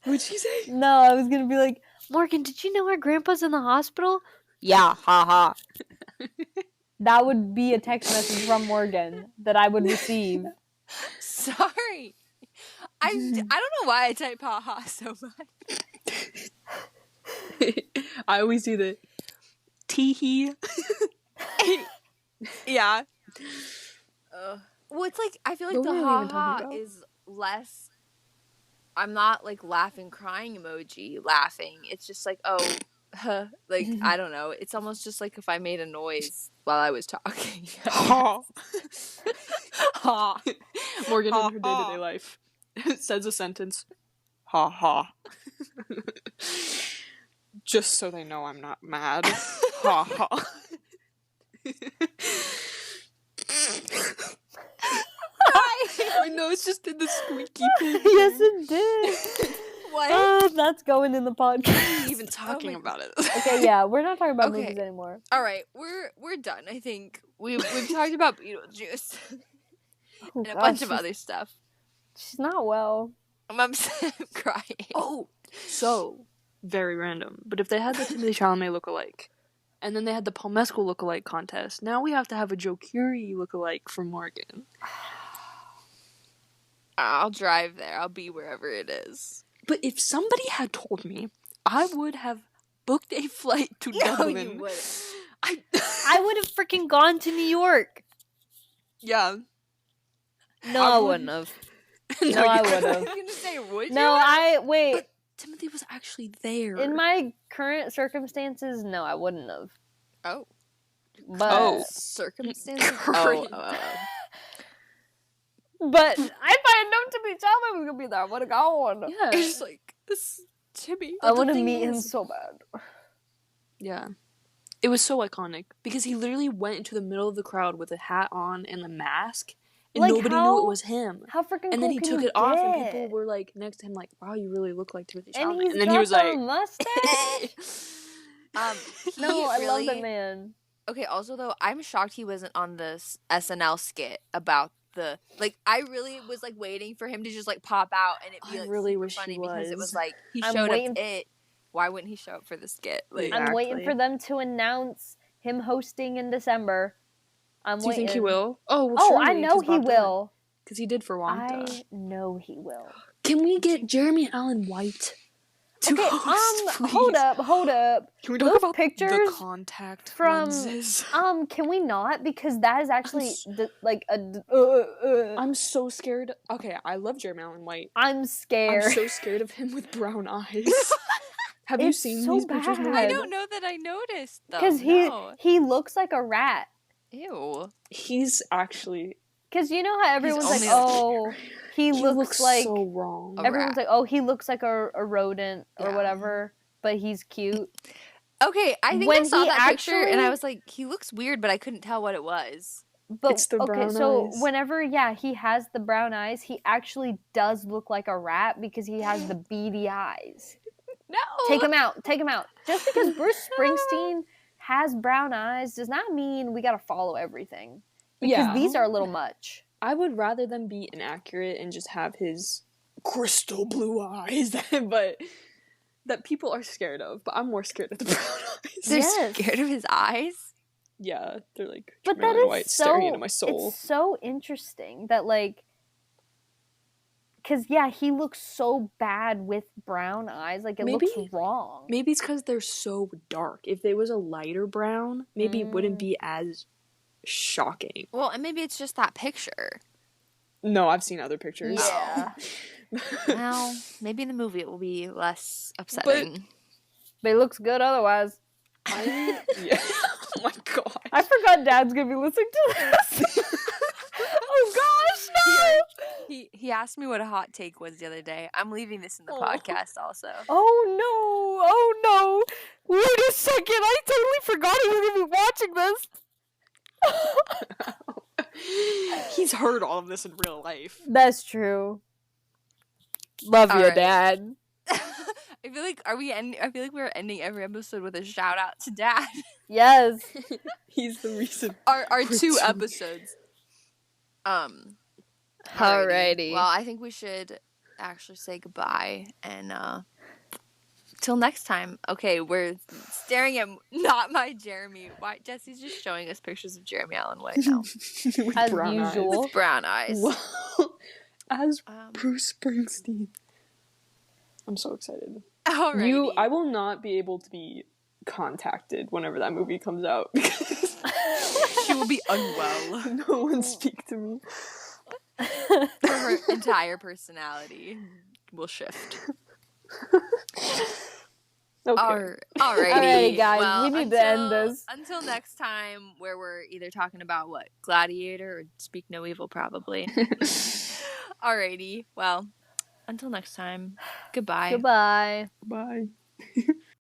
What'd she say? No, I was gonna be like, Morgan, did you know our grandpa's in the hospital? Yeah, ha ha. That would be a text message from Morgan that I would receive. Sorry. I don't know why I type haha so much. I always do the teehee. Yeah. Well, it's like I feel like What the were we even talking ha about? is less. I'm not like laughing, crying emoji laughing. It's just like, oh, huh. Like I don't know. It's almost just like if I made a noise while I was talking. Ha. Ha. Morgan Ha, in her ha. day-to-day life says a sentence. Ha ha. Just so they know I'm not mad. Ha ha. Why? My nose just did the squeaky pig. Yes, it did. What? Oh, that's going in the Why are podcast. we even talking about it? Okay, yeah, we're not talking about Okay. movies anymore. All right, we're done. I think we've talked about Beetlejuice Oh, and a gosh, bunch of other stuff. she's not well. I'm upset. I'm crying. Oh, so very random. But if they had the Timothée Chalamet lookalike, and then they had the Paul Mescal lookalike contest, now we have to have a Joe Curie lookalike for Morgan. I'll drive there. I'll be wherever it is. But if somebody had told me, I would have booked a flight to No, Dublin. you wouldn't. I would have freaking gone to New York. Yeah. No, I wouldn't have. No, I I would was have. gonna say, would No, you? wait. Timothy was actually there. In my current circumstances, no, I wouldn't have. Oh. But Oh. Circumstances? Current. but if I had known Timothy Chalamet was gonna be there, I would have gone. Yeah. It's like, this Timmy. I the want to thing meet him is- so bad. Yeah. It was so iconic because he literally went into the middle of the crowd with a hat on and a mask, and Like, nobody knew how- it was him. How freaking cool And then he can took you it off, and get? people were like next to him, like, "Wow, you really look like Timothy And Chalamet." he's And then got he was the like, mustache. He No, I love that really- man. Okay, also though, I'm shocked he wasn't on this SNL skit about the I really was like waiting for him to just like pop out and it be I like really super wish he funny because it was. was like he I'm showed waiting- up to it. Why wouldn't he show up for the skit? Like, I'm waiting Exactly. for them to announce him hosting in December. I'm "Do you waiting. think he will?" Oh, well, Oh, I surely, know he will. because he did for Wanda. I know he will. Can we get Jeremy Allen White to Okay, host, please? hold up. Can we talk Those about the pictures contact from- lenses? Can we not? Because that is actually I'm so scared. Okay, I love Jeremy Allen White. I'm scared. I'm so scared of him with brown eyes. Have you It's seen so these pictures? bad. I Morgan? don't know that I noticed though. Because No. he looks like a rat. Ew. He's actually. Because you know how everyone's like, only oh, he He looks like so wrong. a everyone's rat. like, oh, he looks like a rodent or Yeah. whatever, but he's cute. Okay, I think I When saw he that picture and I actually- was like, he looks weird, but I couldn't tell what it was. But It's the okay, brown so eyes. whenever he has the brown eyes, he actually does look like a rat because he has the beady eyes. No. Take him out. Just because Bruce Springsteen has brown eyes does not mean we gotta follow everything. Because Yeah. these are a little much. I would rather them be inaccurate and just have his crystal blue eyes, but that people are scared of. But I'm more scared of the brown eyes. They're Yes. scared of his eyes? Yeah, they're like But Jeremy that Allen is White so staring into my soul. It's so interesting that because he looks so bad with brown eyes. Like it Maybe- looks wrong. Maybe it's because they're so dark. If they was a lighter brown, maybe it wouldn't be as shocking. Well, and maybe it's just that picture. No, I've seen other pictures. Yeah. Well, maybe in the movie it will be less upsetting. But it looks good otherwise. Yeah. Oh my god. I forgot Dad's gonna be listening to this. Oh gosh, no! He asked me what a hot take was the other day. I'm leaving this in the Oh. podcast also. Oh no! Wait a second, I totally forgot he was gonna be watching this. He's heard all of this in real life. That's true. Love All your right. dad. I feel like I feel like we're ending every episode with a shout out to Dad. Yes. He's the reason. our We're 2 two. episodes. Alrighty. Well, I think we should actually say goodbye and till next time. Okay, we're staring at not my Jeremy. Why Jesse's just showing us pictures of Jeremy Allen White now With As brown eyes. usual. with brown eyes. Well, as Um, Bruce Springsteen. I'm so excited. alrighty. I will not be able to be contacted whenever that movie comes out. She will be unwell. No one speak to me. Her entire personality will shift. Okay. Alrighty, guys, well, we need to end this. Until next time, where we're either talking about what, Gladiator or Speak No Evil, probably. Alrighty, well, until next time, goodbye. Goodbye. Bye.